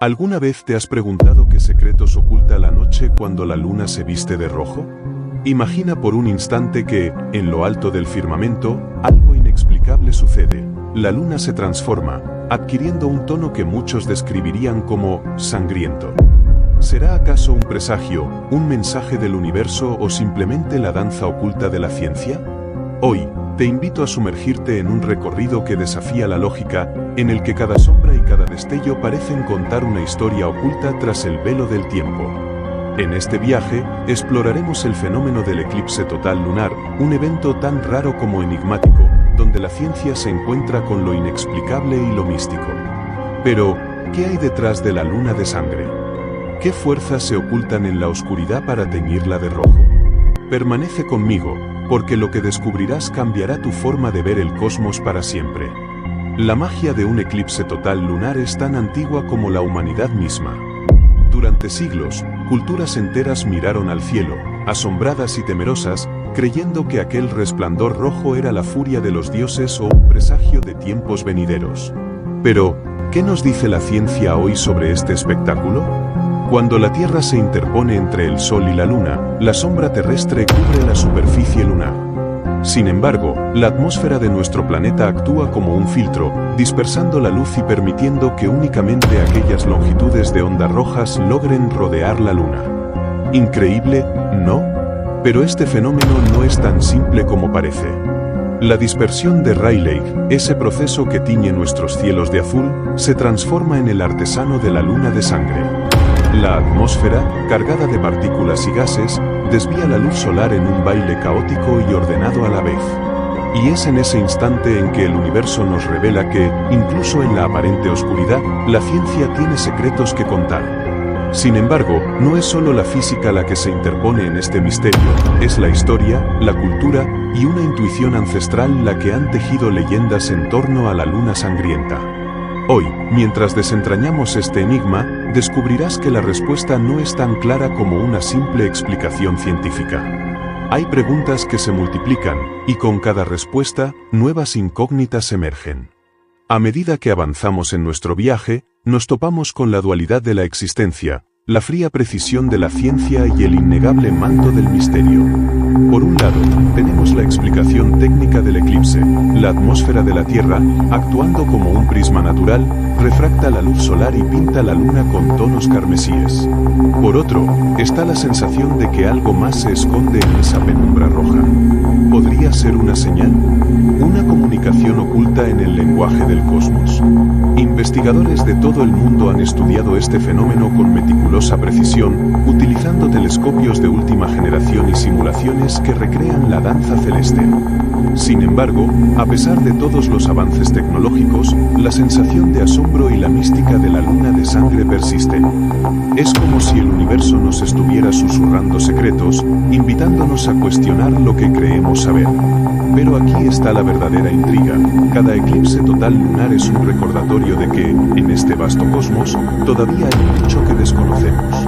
¿Alguna vez te has preguntado qué secretos oculta la noche cuando la luna se viste de rojo? Imagina por un instante que, en lo alto del firmamento, algo inexplicable sucede. La luna se transforma, adquiriendo un tono que muchos describirían como sangriento. ¿Será acaso un presagio, un mensaje del universo o simplemente la danza oculta de la ciencia? Hoy, te invito a sumergirte en un recorrido que desafía la lógica, en el que cada sombra y cada destello parecen contar una historia oculta tras el velo del tiempo. En este viaje, exploraremos el fenómeno del eclipse total lunar, un evento tan raro como enigmático, donde la ciencia se encuentra con lo inexplicable y lo místico. Pero, ¿qué hay detrás de la luna de sangre? ¿Qué fuerzas se ocultan en la oscuridad para teñirla de rojo? Permanece conmigo, porque lo que descubrirás cambiará tu forma de ver el cosmos para siempre. La magia de un eclipse total lunar es tan antigua como la humanidad misma. Durante siglos, culturas enteras miraron al cielo, asombradas y temerosas, creyendo que aquel resplandor rojo era la furia de los dioses o un presagio de tiempos venideros. Pero, ¿qué nos dice la ciencia hoy sobre este espectáculo? Cuando la Tierra se interpone entre el Sol y la Luna, la sombra terrestre cubre la superficie lunar. Sin embargo, la atmósfera de nuestro planeta actúa como un filtro, dispersando la luz y permitiendo que únicamente aquellas longitudes de ondas rojas logren rodear la Luna. ¿Increíble, no? Pero este fenómeno no es tan simple como parece. La dispersión de Rayleigh, ese proceso que tiñe nuestros cielos de azul, se transforma en el artesano de la luna de sangre. La atmósfera, cargada de partículas y gases, desvía la luz solar en un baile caótico y ordenado a la vez. Y es en ese instante en que el universo nos revela que, incluso en la aparente oscuridad, la ciencia tiene secretos que contar. Sin embargo, no es solo la física la que se interpone en este misterio, es la historia, la cultura y una intuición ancestral la que han tejido leyendas en torno a la luna sangrienta. Hoy, mientras desentrañamos este enigma, descubrirás que la respuesta no es tan clara como una simple explicación científica. Hay preguntas que se multiplican, y con cada respuesta, nuevas incógnitas emergen. A medida que avanzamos en nuestro viaje, nos topamos con la dualidad de la existencia, la fría precisión de la ciencia y el innegable manto del misterio. Por un lado, tenemos la explicación técnica del eclipse. La atmósfera de la Tierra, actuando como un prisma natural, refracta la luz solar y pinta la luna con tonos carmesíes. Por otro, está la sensación de que algo más se esconde en esa penumbra roja. ¿Podría ser una señal? ¿Una comunicación oculta en el lenguaje del cosmos? Investigadores de todo el mundo han estudiado este fenómeno con meticulosa precisión, utilizando telescopios de última generación y simulaciones que recrean la danza celeste. Sin embargo, a pesar de todos los avances tecnológicos, la sensación de asombro y la mística de la luna de sangre persiste. Es como si el universo nos estuviera susurrando secretos, invitándonos a cuestionar lo que creemos saber. Pero aquí está la verdadera intriga. Cada eclipse total lunar es un recordatorio de que, en este vasto cosmos, todavía hay mucho que desconocemos.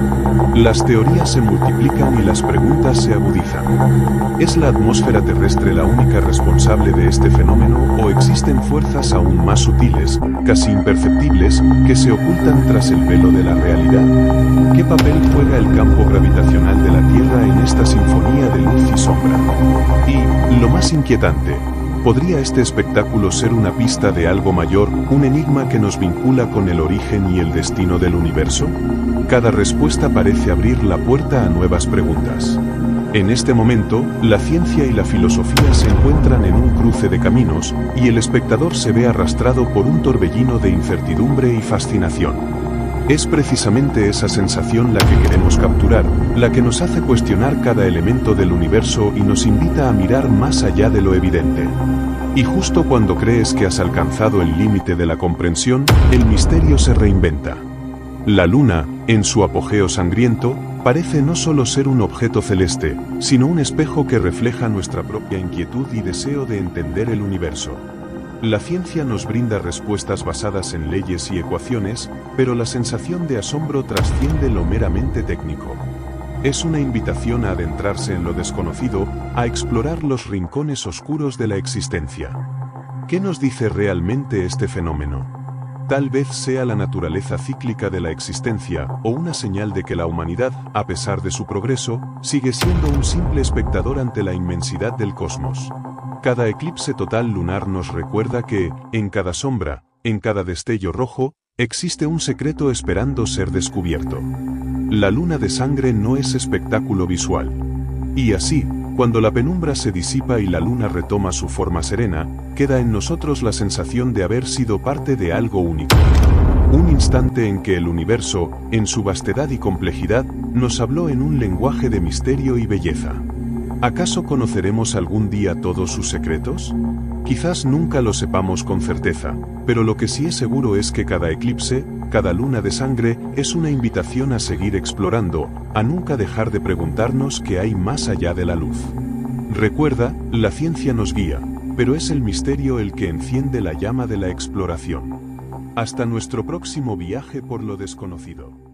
Las teorías se multiplican y las preguntas se agudizan. ¿Es la atmósfera terrestre la única responsable de este fenómeno o existen fuerzas aún más sutiles, casi imperceptibles, que se ocultan tras el velo de la realidad? ¿Qué papel juega el campo gravitacional de la Tierra en esta sinfonía de luz y sombra? Y, lo más inquietante, ¿podría este espectáculo ser una pista de algo mayor, un enigma que nos vincula con el origen y el destino del universo? Cada respuesta parece abrir la puerta a nuevas preguntas. En este momento, la ciencia y la filosofía se encuentran en un cruce de caminos, y el espectador se ve arrastrado por un torbellino de incertidumbre y fascinación. Es precisamente esa sensación la que queremos capturar, la que nos hace cuestionar cada elemento del universo y nos invita a mirar más allá de lo evidente. Y justo cuando crees que has alcanzado el límite de la comprensión, el misterio se reinventa. La luna, en su apogeo sangriento, parece no solo ser un objeto celeste, sino un espejo que refleja nuestra propia inquietud y deseo de entender el universo. La ciencia nos brinda respuestas basadas en leyes y ecuaciones, pero la sensación de asombro trasciende lo meramente técnico. Es una invitación a adentrarse en lo desconocido, a explorar los rincones oscuros de la existencia. ¿Qué nos dice realmente este fenómeno? Tal vez sea la naturaleza cíclica de la existencia, o una señal de que la humanidad, a pesar de su progreso, sigue siendo un simple espectador ante la inmensidad del cosmos. Cada eclipse total lunar nos recuerda que, en cada sombra, en cada destello rojo, existe un secreto esperando ser descubierto. La luna de sangre no es espectáculo visual. Y así, cuando la penumbra se disipa y la luna retoma su forma serena, queda en nosotros la sensación de haber sido parte de algo único. Un instante en que el universo, en su vastedad y complejidad, nos habló en un lenguaje de misterio y belleza. ¿Acaso conoceremos algún día todos sus secretos? Quizás nunca lo sepamos con certeza, pero lo que sí es seguro es que cada eclipse, cada luna de sangre, es una invitación a seguir explorando, a nunca dejar de preguntarnos qué hay más allá de la luz. Recuerda, la ciencia nos guía, pero es el misterio el que enciende la llama de la exploración. Hasta nuestro próximo viaje por lo desconocido.